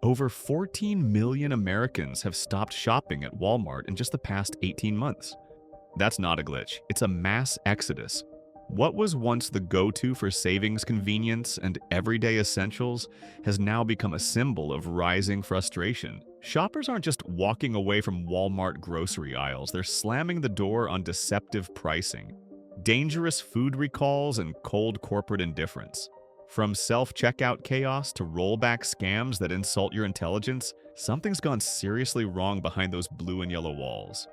Over 14 million Americans have stopped shopping at Walmart in just the past 18 months. That's not a glitch, it's a mass exodus. What was once the go-to for savings, convenience, and everyday essentials has now become a symbol of rising frustration. Shoppers aren't just walking away from Walmart grocery aisles, they're slamming the door on deceptive pricing, dangerous food recalls, and cold corporate indifference. From self-checkout chaos to rollback scams that insult your intelligence, something's gone seriously wrong behind those blue and yellow walls.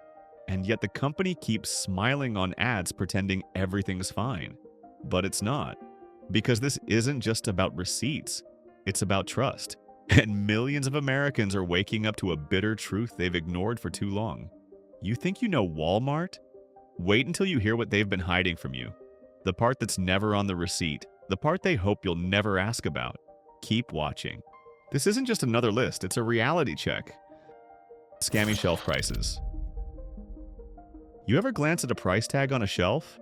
And yet the company keeps smiling on ads pretending everything's fine. But it's not. Because this isn't just about receipts, it's about trust. And millions of Americans are waking up to a bitter truth they've ignored for too long. You think you know Walmart? Wait until you hear what they've been hiding from you. The part that's never on the receipt. The part they hope you'll never ask about. Keep watching. This isn't just another list, it's a reality check. Scammy shelf prices. You ever glance at a price tag on a shelf?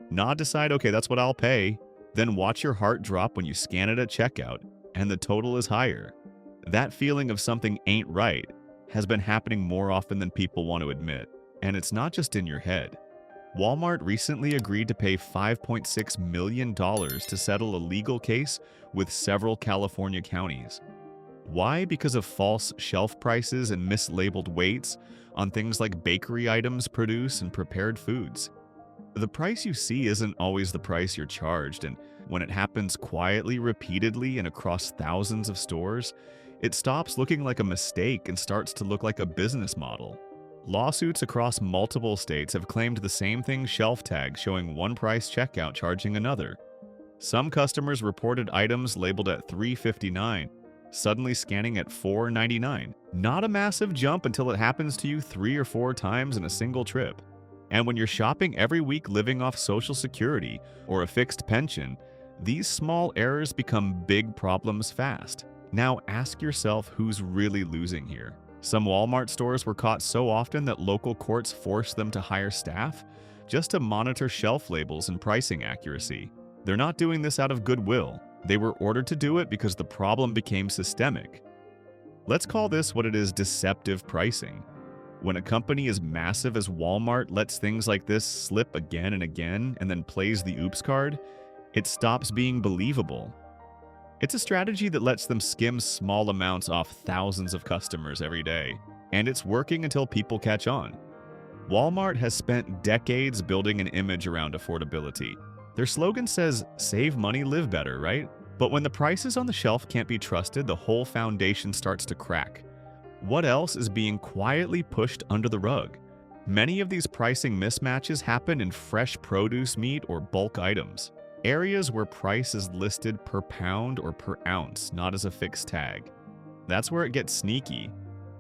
Nod, decide, okay, that's what I'll pay. Then watch your heart drop when you scan it at checkout, and the total is higher. That feeling of something ain't right has been happening more often than people want to admit. And it's not just in your head. Walmart recently agreed to pay $5.6 million to settle a legal case with several California counties. Why? Because of false shelf prices and mislabeled weights on things like bakery items, produce, and prepared foods. The price you see isn't always the price you're charged, and when it happens quietly, repeatedly, and across thousands of stores, it stops looking like a mistake and starts to look like a business model. Lawsuits across multiple states have claimed the same thing: shelf tags showing one price checkout charging another. Some customers reported items labeled at $3.59, suddenly scanning at $4.99. Not a massive jump until it happens to you 3 or 4 times in a single trip. And when you're shopping every week living off Social Security or a fixed pension, these small errors become big problems fast. Now ask yourself who's really losing here. Some Walmart stores were caught so often that local courts forced them to hire staff just to monitor shelf labels and pricing accuracy. They're not doing this out of goodwill. They were ordered to do it because the problem became systemic. Let's call this what it is: deceptive pricing. When a company as massive as Walmart lets things like this slip again and again and then plays the oops card, it stops being believable. It's a strategy that lets them skim small amounts off thousands of customers every day, and it's working until people catch on. Walmart has spent decades building an image around affordability. Their slogan says, "Save money, live better," right? But when the prices on the shelf can't be trusted, the whole foundation starts to crack. What else is being quietly pushed under the rug? Many of these pricing mismatches happen in fresh produce, meat, or bulk items. Areas where price is listed per pound or per ounce, not as a fixed tag. That's where it gets sneaky.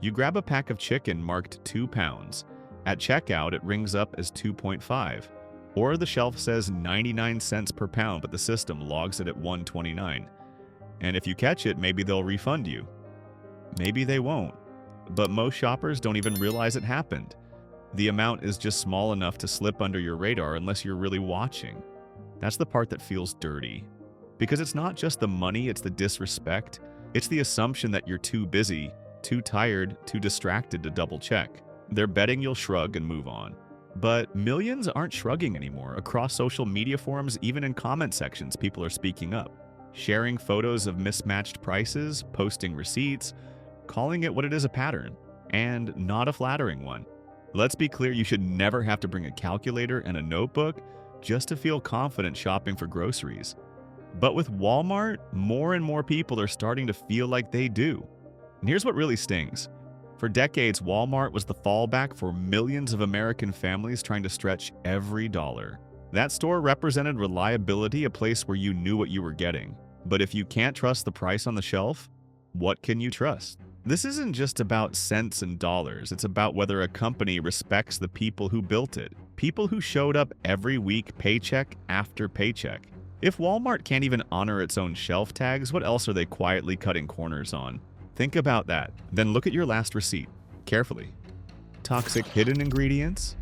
You grab a pack of chicken marked 2 pounds. At checkout, it rings up as 2.5. Or the shelf says 99 cents per pound, but the system logs it at 1.29. And if you catch it, maybe they'll refund you. Maybe they won't. But most shoppers don't even realize it happened. The amount is just small enough to slip under your radar unless you're really watching. That's the part that feels dirty. Because it's not just the money, it's the disrespect. It's the assumption that you're too busy, too tired, too distracted to double check. They're betting you'll shrug and move on. But millions aren't shrugging anymore. Across social media forums, even in comment sections, people are speaking up, sharing photos of mismatched prices, posting receipts, calling it what it is: a pattern, and not a flattering one. Let's be clear, you should never have to bring a calculator and a notebook just to feel confident shopping for groceries. But with Walmart, more and more people are starting to feel like they do. And here's what really stings. For decades, Walmart was the fallback for millions of American families trying to stretch every dollar. That store represented reliability, a place where you knew what you were getting. But if you can't trust the price on the shelf, what can you trust? This isn't just about cents and dollars. It's about whether a company respects the people who built it, people who showed up every week, paycheck after paycheck. If Walmart can't even honor its own shelf tags, what else are they quietly cutting corners on? Think about that. Then look at your last receipt carefully. Toxic hidden ingredients?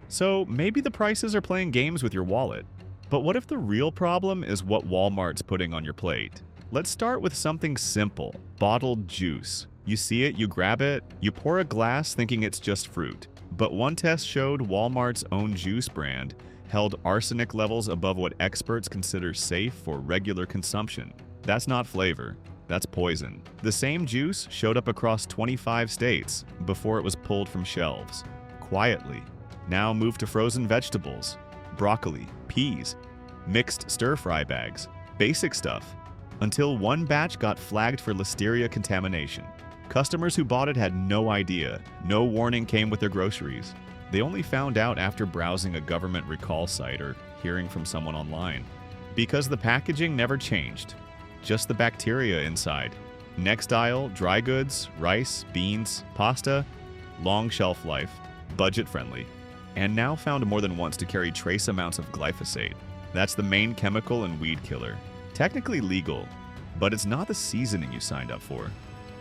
So maybe the prices are playing games with your wallet. But what if the real problem is what Walmart's putting on your plate? Let's start with something simple, bottled juice. You see it, you grab it, you pour a glass thinking it's just fruit. But one test showed Walmart's own juice brand held arsenic levels above what experts consider safe for regular consumption. That's not flavor, that's poison. The same juice showed up across 25 states before it was pulled from shelves. Quietly. Now move to frozen vegetables, broccoli, peas, mixed stir-fry bags, basic stuff, until one batch got flagged for listeria contamination. Customers who bought it had no idea. No warning came with their groceries. They only found out after browsing a government recall site or hearing from someone online. Because the packaging never changed. Just the bacteria inside. Next aisle, dry goods, rice, beans, pasta, long shelf life, budget-friendly, and now found more than once to carry trace amounts of glyphosate. That's the main chemical and weed killer. Technically legal, but it's not the seasoning you signed up for.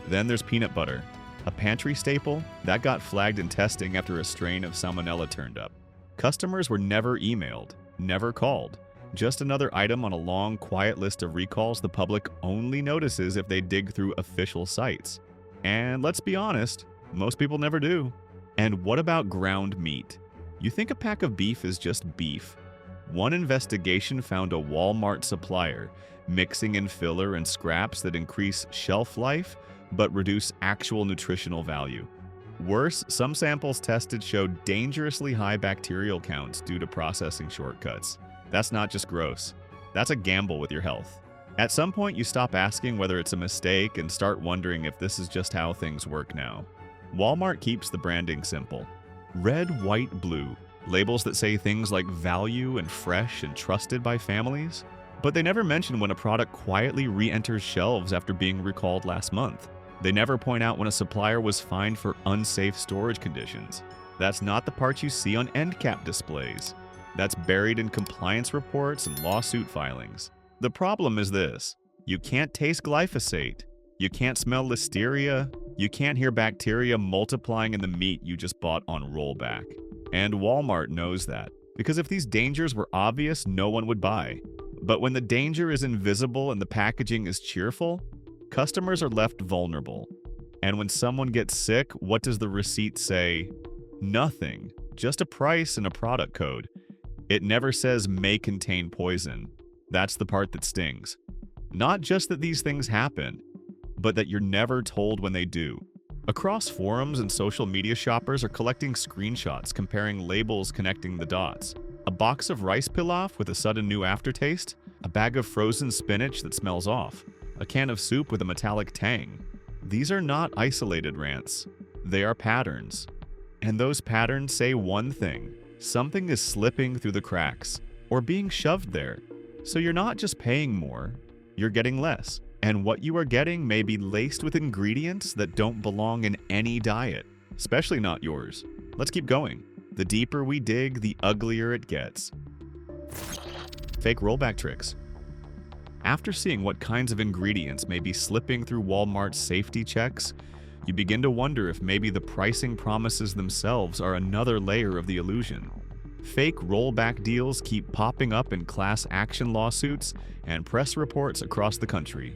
Then there's peanut butter, a pantry staple that got flagged in testing after a strain of salmonella turned up. Customers were never emailed, never called. Just another item on a long, quiet list of recalls the public only notices if they dig through official sites. And let's be honest, most people never do. And what about ground meat? You think a pack of beef is just beef. One investigation found a Walmart supplier mixing in filler and scraps that increase shelf life but reduce actual nutritional value. Worse, some samples tested showed dangerously high bacterial counts due to processing shortcuts. That's not just gross. That's a gamble with your health. At some point, you stop asking whether it's a mistake and start wondering if this is just how things work now. Walmart keeps the branding simple. Red, white, blue. Labels that say things like value and fresh and trusted by families. But they never mention when a product quietly re-enters shelves after being recalled last month. They never point out when a supplier was fined for unsafe storage conditions. That's not the part you see on end cap displays. That's buried in compliance reports and lawsuit filings. The problem is this: you can't taste glyphosate, you can't smell listeria, you can't hear bacteria multiplying in the meat you just bought on rollback. And Walmart knows that, because if these dangers were obvious, no one would buy. But when the danger is invisible and the packaging is cheerful, customers are left vulnerable. And when someone gets sick, what does the receipt say? Nothing. Just a price and a product code. It never says may contain poison. That's the part that stings. Not just that these things happen, but that you're never told when they do. Across forums and social media, shoppers are collecting screenshots comparing labels connecting the dots. A box of rice pilaf with a sudden new aftertaste, a bag of frozen spinach that smells off, a can of soup with a metallic tang. These are not isolated rants. They are patterns. And those patterns say one thing: something is slipping through the cracks or being shoved there. So you're not just paying more, you're getting less. And what you are getting may be laced with ingredients that don't belong in any diet, especially not yours. Let's keep going. The deeper we dig, the uglier it gets. Fake rollback tricks. After seeing what kinds of ingredients may be slipping through Walmart's safety checks, you begin to wonder if maybe the pricing promises themselves are another layer of the illusion. Fake rollback deals keep popping up in class action lawsuits and press reports across the country.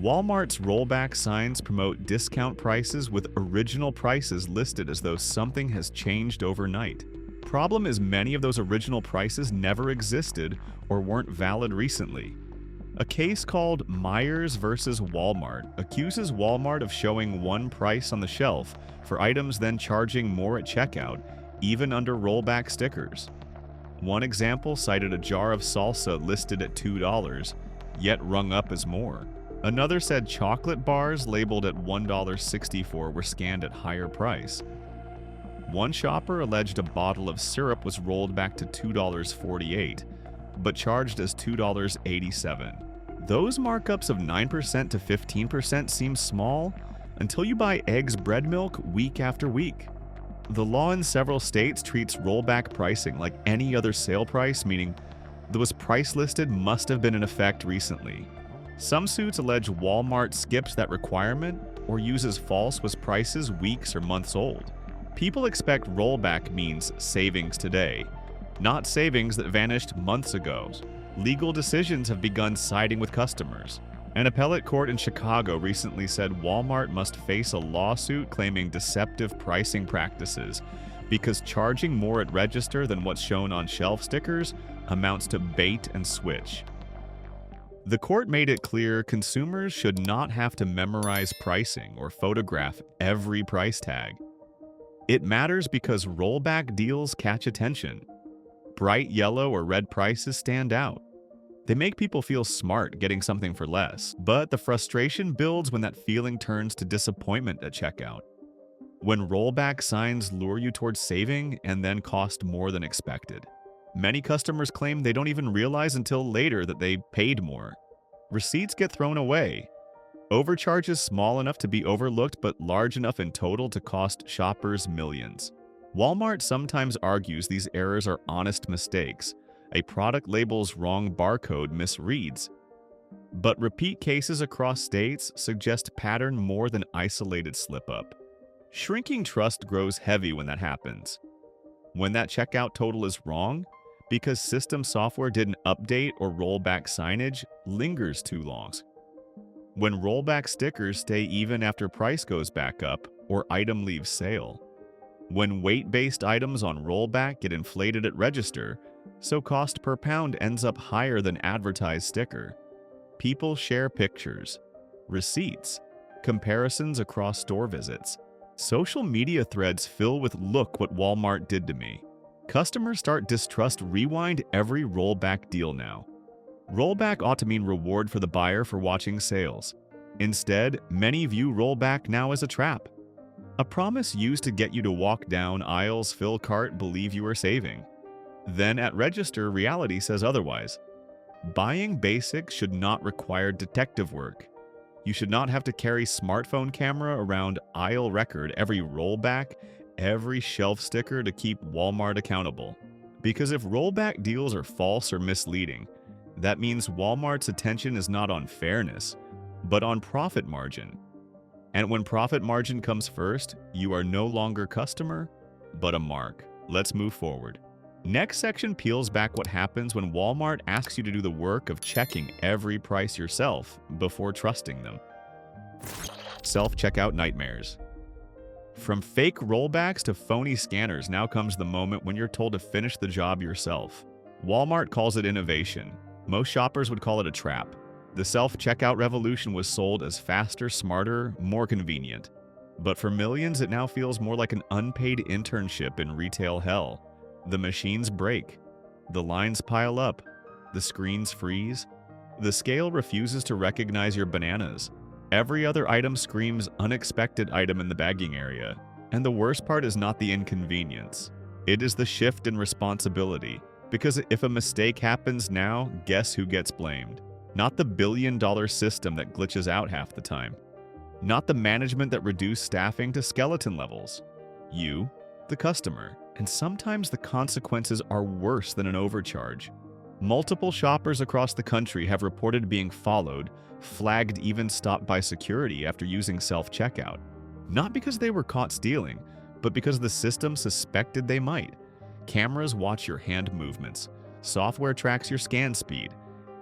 Walmart's rollback signs promote discount prices with original prices listed as though something has changed overnight. Problem is, many of those original prices never existed or weren't valid recently. A case called Myers versus Walmart accuses Walmart of showing one price on the shelf for items then charging more at checkout, even under rollback stickers. One example cited a jar of salsa listed at $2, yet rung up as more. Another said chocolate bars labeled at $1.64 were scanned at higher price. One shopper alleged a bottle of syrup was rolled back to $2.48, but charged as $2.87. Those markups of 9% to 15% seem small until you buy eggs bread milk week after week. The law in several states treats rollback pricing like any other sale price, meaning those price listed must have been in effect recently. Some suits allege Walmart skips that requirement or uses false was prices weeks or months old. People expect rollback means savings today, not savings that vanished months ago. Legal decisions have begun siding with customers. An appellate court in Chicago recently said Walmart must face a lawsuit claiming deceptive pricing practices because charging more at register than what's shown on shelf stickers amounts to bait and switch. The court made it clear consumers should not have to memorize pricing or photograph every price tag. It matters because rollback deals catch attention. Bright yellow or red prices stand out. They make people feel smart getting something for less, but the frustration builds when that feeling turns to disappointment at checkout. When rollback signs lure you towards saving and then cost more than expected. Many customers claim they don't even realize until later that they paid more. Receipts get thrown away. Overcharges small enough to be overlooked but large enough in total to cost shoppers millions. Walmart sometimes argues these errors are honest mistakes. A product label's wrong barcode misreads. But repeat cases across states suggest pattern more than isolated slip-up. Shrinking trust grows heavy when that happens. When that checkout total is wrong, because system software didn't update or roll back signage, lingers too long. When rollback stickers stay even after price goes back up or item leaves sale. When weight-based items on rollback get inflated at register, so cost per pound ends up higher than advertised sticker. People share pictures, receipts, comparisons across store visits. Social media threads fill with "look what Walmart did to me." Customers start distrust rewind every rollback deal now. Rollback ought to mean reward for the buyer for watching sales. Instead, many view rollback now as a trap. A promise used to get you to walk down aisles, fill cart, believe you are saving. Then at register, reality says otherwise. Buying basics should not require detective work. You should not have to carry smartphone camera around aisle record every rollback, every shelf sticker to keep Walmart accountable. Because if rollback deals are false or misleading, that means Walmart's attention is not on fairness, but on profit margin. And when profit margin comes first, you are no longer customer, but a mark. Let's move forward. Next section peels back what happens when Walmart asks you to do the work of checking every price yourself before trusting them. Self-checkout nightmares. From fake rollbacks to phony scanners, now comes the moment when you're told to finish the job yourself. Walmart calls it innovation. Most shoppers would call it a trap. The self-checkout revolution was sold as faster, smarter, more convenient. But for millions, it now feels more like an unpaid internship in retail hell. The machines break. The lines pile up. The screens freeze. The scale refuses to recognize your bananas. Every other item screams unexpected item in the bagging area. And the worst part is not the inconvenience. It is the shift in responsibility. Because if a mistake happens now, guess who gets blamed? Not the billion-dollar system that glitches out half the time. Not the management that reduced staffing to skeleton levels. You, the customer. And sometimes the consequences are worse than an overcharge. Multiple shoppers across the country have reported being followed, flagged, even stopped by security after using self-checkout. Not because they were caught stealing, but because the system suspected they might. Cameras watch your hand movements. Software tracks your scan speed.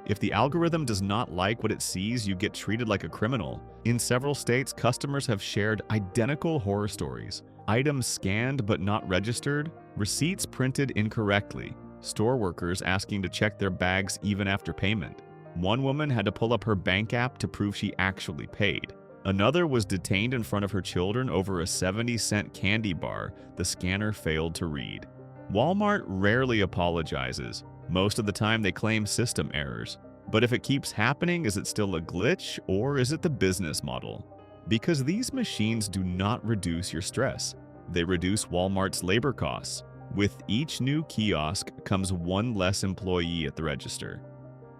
If the algorithm does not like what it sees, you get treated like a criminal. In several states, customers have shared identical horror stories. Items scanned but not registered, receipts printed incorrectly, store workers asking to check their bags even after payment. One woman had to pull up her bank app to prove she actually paid. Another was detained in front of her children over a 70-cent candy bar the scanner failed to read. Walmart rarely apologizes. Most of the time they claim system errors. But if it keeps happening, is it still a glitch or is it the business model? Because these machines do not reduce your stress. They reduce Walmart's labor costs. With each new kiosk comes one less employee at the register.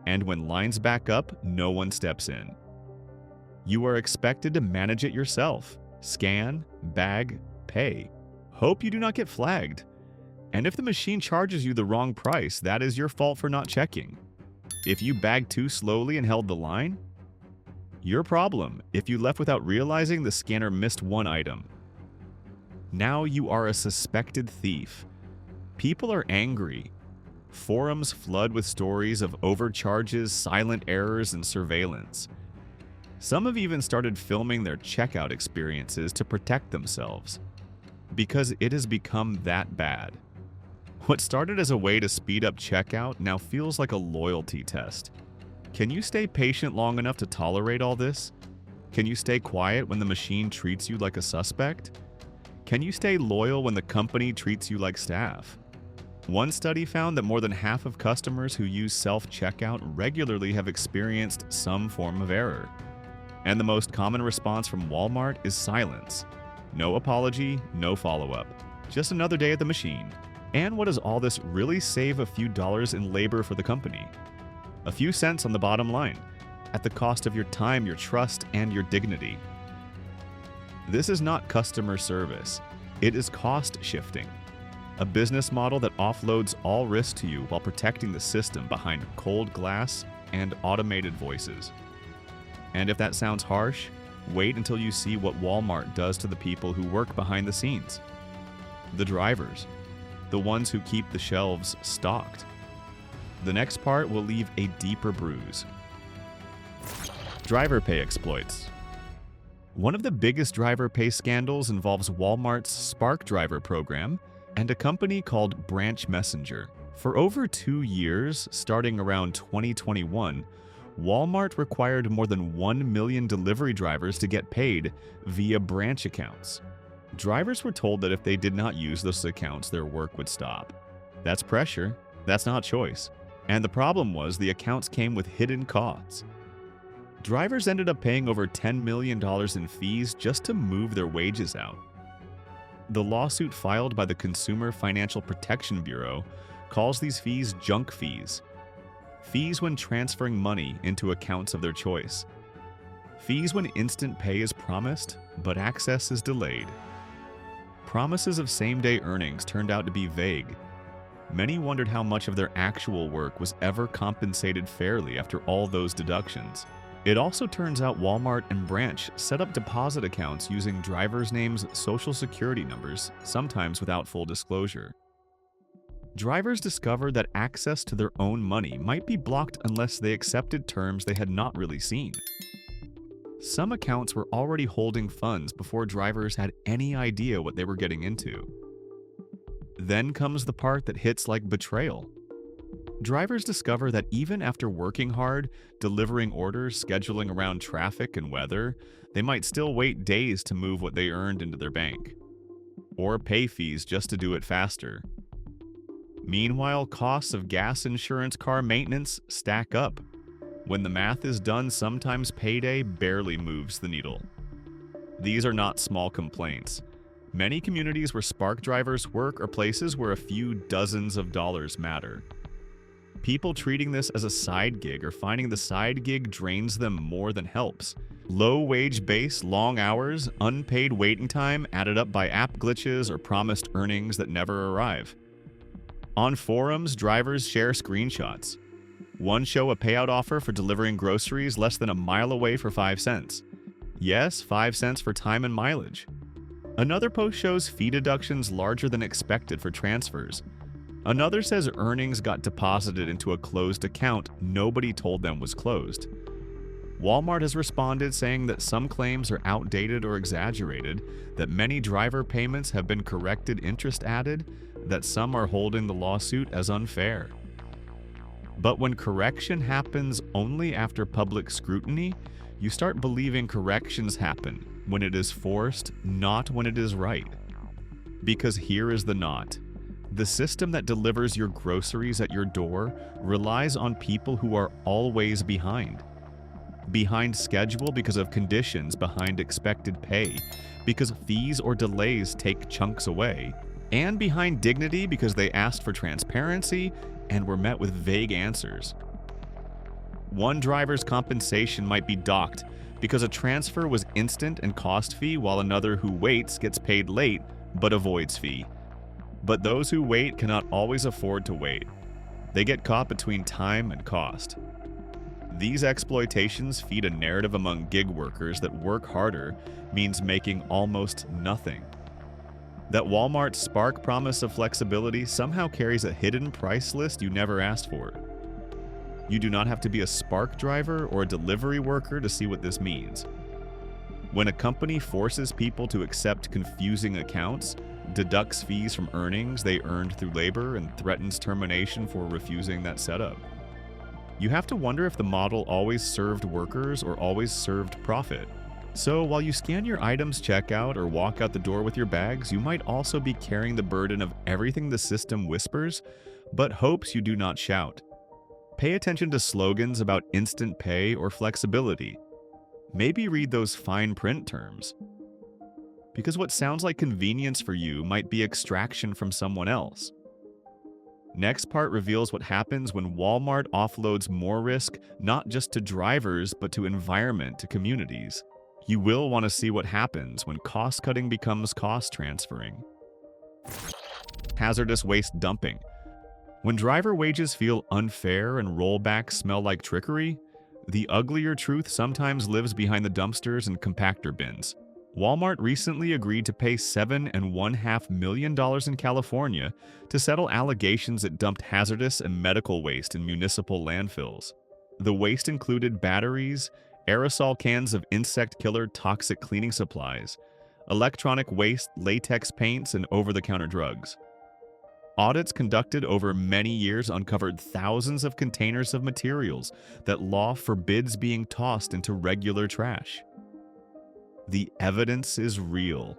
And when lines back up, no one steps in. You are expected to manage it yourself. Scan, bag, pay. Hope you do not get flagged. And if the machine charges you the wrong price, that is your fault for not checking. If you bagged too slowly and held the line, your problem. If you left without realizing the scanner missed one item. Now you are a suspected thief. People are angry. Forums flood with stories of overcharges, silent errors, and surveillance. Some have even started filming their checkout experiences to protect themselves, because it has become that bad. What started as a way to speed up checkout now feels like a loyalty test. Can you stay patient long enough to tolerate all this? Can you stay quiet when the machine treats you like a suspect? Can you stay loyal when the company treats you like staff? One study found that more than half of customers who use self-checkout regularly have experienced some form of error. And the most common response from Walmart is silence. No apology, no follow-up. Just another day at the machine. And what does all this really save a few dollars in labor for the company? A few cents on the bottom line, at the cost of your time, your trust, and your dignity. This is not customer service. It is cost shifting. A business model that offloads all risk to you while protecting the system behind cold glass and automated voices. And if that sounds harsh, wait until you see what Walmart does to the people who work behind the scenes. The drivers, the ones who keep the shelves stocked. The next part will leave a deeper bruise. Driver pay exploits. One of the biggest driver pay scandals involves Walmart's Spark Driver program and a company called Branch Messenger. For over 2 years, starting around 2021, Walmart required more than 1 million delivery drivers to get paid via branch accounts. Drivers were told that if they did not use those accounts, their work would stop. That's pressure. That's not choice. And the problem was the accounts came with hidden costs. Drivers ended up paying over $10 million in fees just to move their wages out. The lawsuit filed by the Consumer Financial Protection Bureau calls these fees junk fees. Fees when transferring money into accounts of their choice. Fees when instant pay is promised, but access is delayed. Promises of same-day earnings turned out to be vague. Many wondered how much of their actual work was ever compensated fairly after all those deductions. It also turns out Walmart and Branch set up deposit accounts using drivers' names, social security numbers, sometimes without full disclosure. Drivers discovered that access to their own money might be blocked unless they accepted terms they had not really seen. Some accounts were already holding funds before drivers had any idea what they were getting into. Then comes the part that hits like betrayal. Drivers discover that even after working hard, delivering orders, scheduling around traffic and weather, they might still wait days to move what they earned into their bank, or pay fees just to do it faster. Meanwhile, costs of gas, insurance, car maintenance stack up. When the math is done, sometimes payday barely moves the needle. These are not small complaints. Many communities where Spark drivers work are places where a few dozens of dollars matter. People treating this as a side gig or finding the side gig drains them more than helps. Low wage base, long hours, unpaid waiting time added up by app glitches or promised earnings that never arrive. On forums, drivers share screenshots. One show a payout offer for delivering groceries less than a mile away for 5 cents. Yes, 5 cents for time and mileage. Another post shows fee deductions larger than expected for transfers. Another says earnings got deposited into a closed account nobody told them was closed. Walmart has responded saying that some claims are outdated or exaggerated, that many driver payments have been corrected, interest added, that some are holding the lawsuit as unfair. But when correction happens only after public scrutiny, you start believing corrections happen when it is forced, not when it is right. Because here is the knot. The system that delivers your groceries at your door relies on people who are always behind. Behind schedule because of conditions, behind expected pay, because fees or delays take chunks away, and behind dignity because they asked for transparency and were met with vague answers. One driver's compensation might be docked because a transfer was instant and cost fee, while another who waits gets paid late but avoids fee. But those who wait cannot always afford to wait. They get caught between time and cost. These exploitations feed a narrative among gig workers that work harder means making almost nothing. That Walmart's Spark promise of flexibility somehow carries a hidden price list you never asked for. You do not have to be a Spark driver or a delivery worker to see what this means. When a company forces people to accept confusing accounts, deducts fees from earnings they earned through labor, and threatens termination for refusing that setup, you have to wonder if the model always served workers or always served profit. So while you scan your items checkout or walk out the door with your bags, you might also be carrying the burden of everything the system whispers, but hopes you do not shout. Pay attention to slogans about instant pay or flexibility. Maybe read those fine print terms. Because what sounds like convenience for you might be extraction from someone else. Next part reveals what happens when Walmart offloads more risk not just to drivers but to environment, to communities. You will want to see what happens when cost-cutting becomes cost transferring. Hazardous waste dumping. When driver wages feel unfair and rollbacks smell like trickery, the uglier truth sometimes lives behind the dumpsters and compactor bins. Walmart recently agreed to pay $7.5 million in California to settle allegations it dumped hazardous and medical waste in municipal landfills. The waste included batteries, aerosol cans of insect killer toxic cleaning supplies, electronic waste, latex paints, and over-the-counter drugs. Audits conducted over many years uncovered thousands of containers of materials that law forbids being tossed into regular trash. The evidence is real.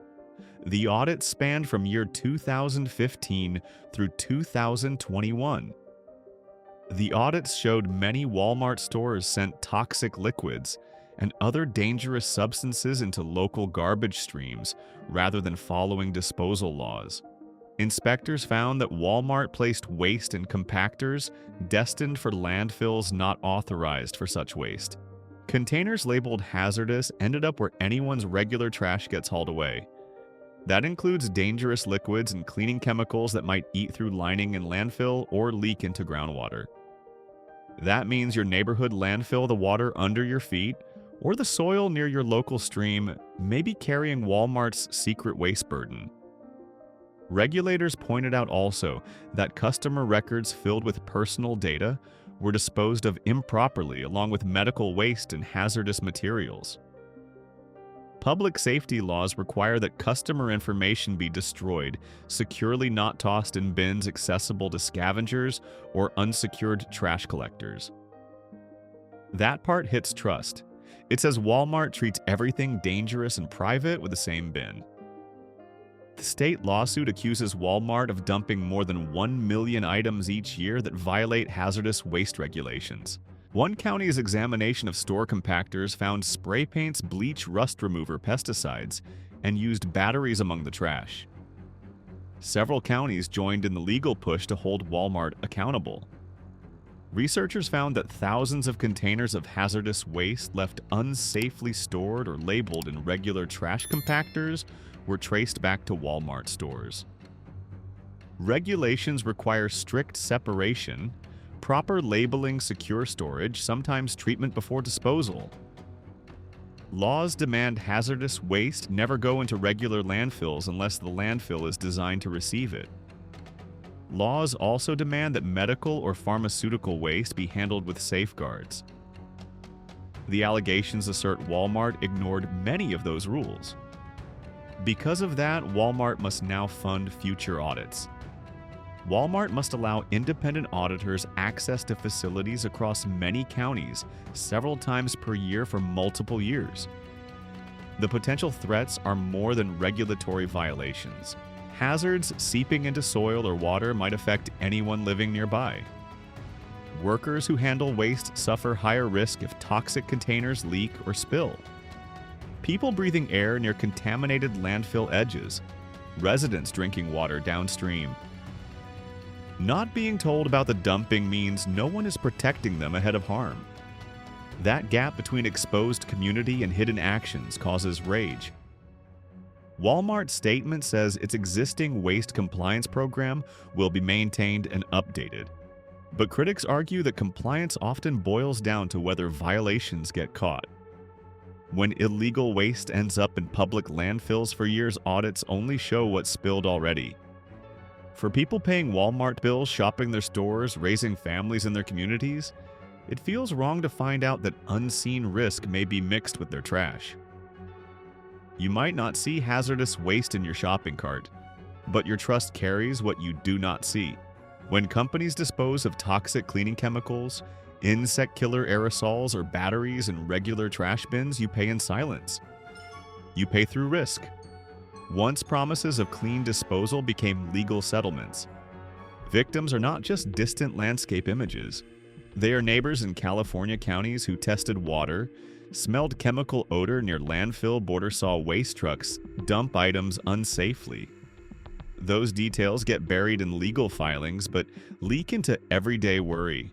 The audit spanned from year 2015 through 2021. The audits showed many Walmart stores sent toxic liquids and other dangerous substances into local garbage streams rather than following disposal laws. Inspectors found that Walmart placed waste in compactors destined for landfills not authorized for such waste. Containers labeled hazardous ended up where anyone's regular trash gets hauled away. That includes dangerous liquids and cleaning chemicals that might eat through lining in landfill or leak into groundwater. That means your neighborhood landfill, the water under your feet, or the soil near your local stream may be carrying Walmart's secret waste burden. Regulators pointed out also that customer records filled with personal data were disposed of improperly along with medical waste and hazardous materials. Public safety laws require that customer information be destroyed, securely not tossed in bins accessible to scavengers or unsecured trash collectors. That part hits trust. It says Walmart treats everything dangerous and private with the same bin. The state lawsuit accuses Walmart of dumping more than 1 million items each year that violate hazardous waste regulations. One county's examination of store compactors found spray paints, bleach, rust remover, pesticides, and used batteries among the trash. Several counties joined in the legal push to hold Walmart accountable. Researchers found that thousands of containers of hazardous waste left unsafely stored or labeled in regular trash compactors were traced back to Walmart stores. Regulations require strict separation, proper labeling, secure storage, sometimes treatment before disposal. Laws demand hazardous waste never go into regular landfills unless the landfill is designed to receive it. Laws also demand that medical or pharmaceutical waste be handled with safeguards. The allegations assert Walmart ignored many of those rules. Because of that, Walmart must now fund future audits. Walmart must allow independent auditors access to facilities across many counties several times per year for multiple years. The potential threats are more than regulatory violations. Hazards seeping into soil or water might affect anyone living nearby. Workers who handle waste suffer higher risk if toxic containers leak or spill. People breathing air near contaminated landfill edges. Residents drinking water downstream. Not being told about the dumping means no one is protecting them ahead of harm. That gap between exposed community and hidden actions causes rage. Walmart's statement says its existing waste compliance program will be maintained and updated. But critics argue that compliance often boils down to whether violations get caught. When illegal waste ends up in public landfills for years, audits only show what's spilled already. For people paying Walmart bills, shopping their stores, raising families in their communities, It feels wrong to find out that unseen risk may be mixed with their trash. You might not see hazardous waste in your shopping cart, but your trust carries what you do not see. When companies dispose of toxic cleaning chemicals, insect killer aerosols, or batteries in regular trash bins, you pay in silence. You pay through risk. Once promises of clean disposal became legal settlements. Victims are not just distant landscape images. They are neighbors in California counties who tested water, smelled chemical odor near landfill border saw waste trucks dump items unsafely. Those details get buried in legal filings but leak into everyday worry.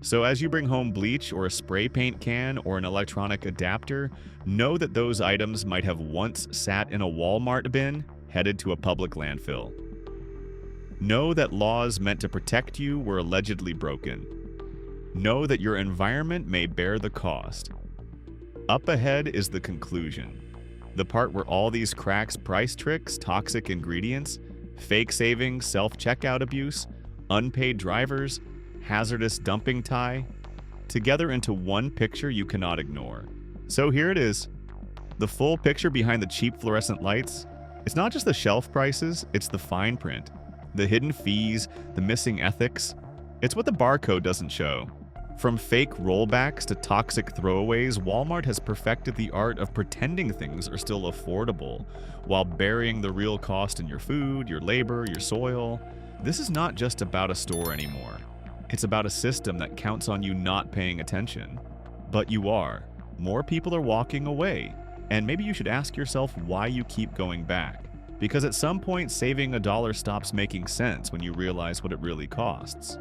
So as you bring home bleach or a spray paint can or an electronic adapter, know that those items might have once sat in a Walmart bin headed to a public landfill. Know that laws meant to protect you were allegedly broken. Know that your environment may bear the cost. Up ahead is the conclusion. The part where all these cracks, price tricks, toxic ingredients, fake savings, self-checkout abuse, unpaid drivers, hazardous dumping tie, together into one picture you cannot ignore. So here it is. The full picture behind the cheap fluorescent lights. It's not just the shelf prices, it's the fine print, the hidden fees, the missing ethics. It's what the barcode doesn't show. From fake rollbacks to toxic throwaways, Walmart has perfected the art of pretending things are still affordable while burying the real cost in your food, your labor, your soil. This is not just about a store anymore. It's about a system that counts on you not paying attention. But you are. More people are walking away. And maybe you should ask yourself why you keep going back. Because at some point, saving $1 stops making sense when you realize what it really costs.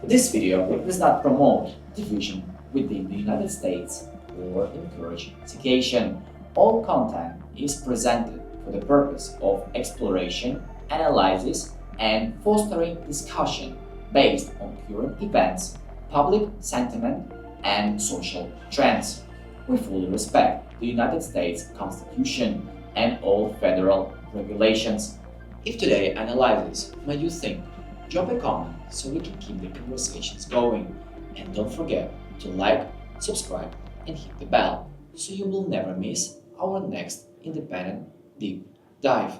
This video does not promote division within the United States or encourage segregation. All content is presented for the purpose of exploration, analysis, and fostering discussion based on current events, public sentiment, and social trends. We fully respect the United States Constitution and all federal regulations. If today's analysis made you think, drop a comment so we can keep the conversations going. And don't forget to like, subscribe, and hit the bell so you will never miss our next independent deep dive.